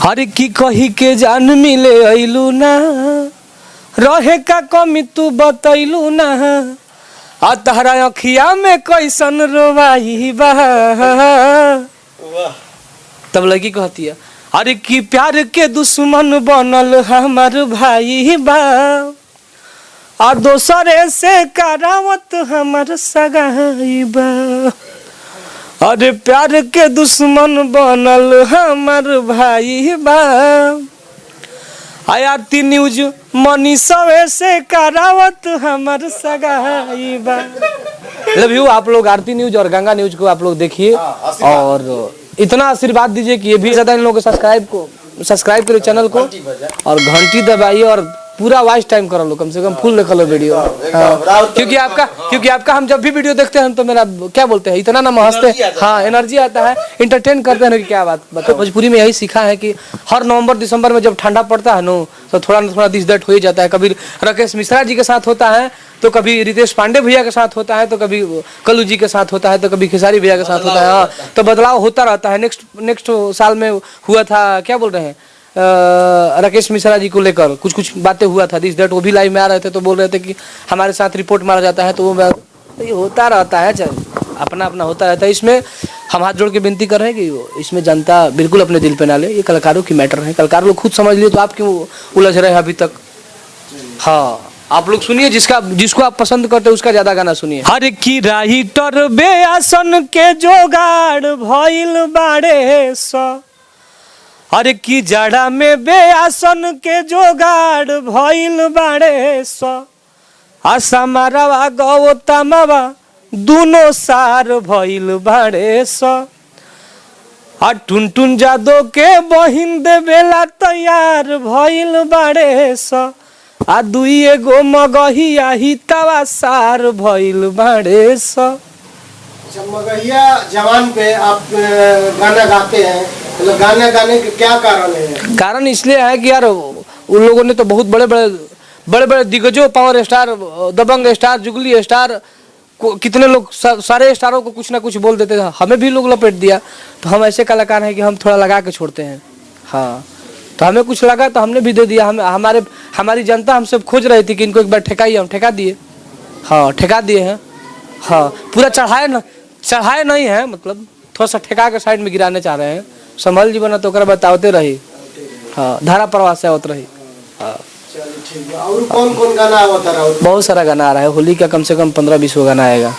हर की कही के जान मिले अइलू ना, रहे का कमी तू बतैलू ना, आ तहरा अखिया में कैसन रोवाई बा। तब लड़की कहती है अरे की प्यार के दुश्मन बनल हमार भाई बा, आ दोसरे से करावत हमार सगाई बा। अरे प्यार के दुश्मन बनल हमार भाई बा, आरती न्यूज मनीषवे से करावत हमार सगाई बा। Love you. आप लोग आरती न्यूज और गंगा न्यूज को आप लोग देखिए और इतना आशीर्वाद दीजिए कि ये भी ज्यादा इन लोगों को सब्सक्राइब करो चैनल को और घंटी दबाइए और पूरा वॉच टाइम कर लो, कम से कम फुल देख लो वीडियो। क्योंकि आपका हम जब भी वीडियो देखते हैं तो मेरा क्या बोलते हैं इतना ना हंसते, हाँ एनर्जी आता है, इंटरटेन करते हैं। क्या बात बताओ, भोजपुरी में यही सीखा है कि हर नवंबर दिसंबर में जब ठंडा पड़ता है नो तो थोड़ा ना थोड़ा दिस दैट हो ही जाता है। कभी राकेश मिश्रा जी के साथ होता है तो कभी रितेश पांडे भैया के साथ होता है तो कभी कल्लू जी के साथ होता है तो कभी खेसारी भैया के साथ होता है। हाँ, तो बदलाव होता रहता है। नेक्स्ट साल में हुआ था, क्या बोल रहे हैं, राकेश मिश्रा जी को लेकर कुछ बातें हुआ था दिस दैट, वो भी लाइव में आ रहे थे तो बोल रहे थे कि हमारे साथ रिपोर्ट मारा जाता है। तो वो ये होता रहता है, अपना अपना होता रहता है। इसमें हम हाथ जोड़ के विनती कर रहे हैं कि इसमें जनता बिल्कुल अपने दिल पे ना ले, ये कलाकारों की मैटर है। कलाकार लोग खुद समझ लिए तो आप क्यों उलझ रहे हैं अभी तक। हाँ, आप लोग सुनिए, जिसको आप पसंद करते हैं उसका ज्यादा गाना सुनिए। हर की राइटर बेआसन के जोगाड़ भइल बाड़े सो, हर की जड़ा में बेआसन के जोगाड़ भइल बाड़े सो, असमरवा गौतमवा दोनों सार भइल बाड़े सो, आ टुनटुन जादो के बहिन देवेला तैयार भइल बाड़े सो, आ दुई एगो मगहिया हितवा सार भइल बाड़े सो। मगहिया जवान पे आप गाना गाते हैं, मतलब गाना गाने के क्या कारण है? कारण इसलिए है कि यार उन लोगों ने तो बहुत बड़े दिग्गजों, पावर स्टार, दबंग स्टार, जुगली स्टार, कितने लोग सारे स्टारों को कुछ ना कुछ बोल देते थे, हमें भी लोग लपेट दिया। तो हम ऐसे कलाकार हैं कि हम थोड़ा लगा के छोड़ते हैं। हाँ, तो हमें कुछ लगा तो हमने भी दे दिया। हमारी जनता हमसे खोज रही थी कि इनको एक बार ठेकाइए, हम ठेका दिए। हाँ, ठेका दिए हैं। हाँ, पूरा चढ़ाए नहीं है, मतलब थोड़ा सा ठेका के साइड में गिराने चाह रहे हैं। संभल जीवन तो बताते रही। हाँ, धारा प्रवाह से आवत रही। हाँ, और कौन गाना आवता रहा? बहुत सारा गाना आ रहा है। होली का कम से कम 15-20 गाना आएगा।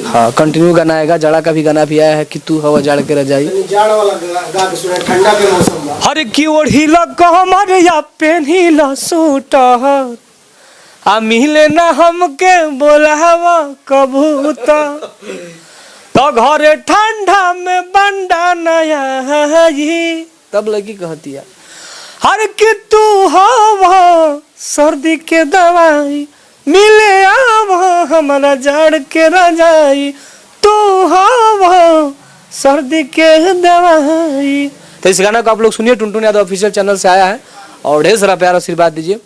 हाँ, कंटिन्यू गाना आएगा। जाड़ा का भी गाना भी आया है कि तू हवा जाड़ के रजाई, जाड़ वाला गा के सुना, ठंडा के मौसम में। हर की ओढ़िला कहमर या पेन्हिला सूटर, आ मिले ना हमके बोलावा कबूतर, तो घरे ठंडा में बंडा नया है। तब लड़की कहती है हर कि तू हवा सर्दी के दवाई, मिले आवा हमारा जाड़ के रजाई, तू हवा सर्दी के दवाई। तो इस गाना को आप लोग सुनिए, टुनटुन यादव ऑफिशियल चैनल से आया है और ढेर सारा प्यार आशीर्वाद दीजिए।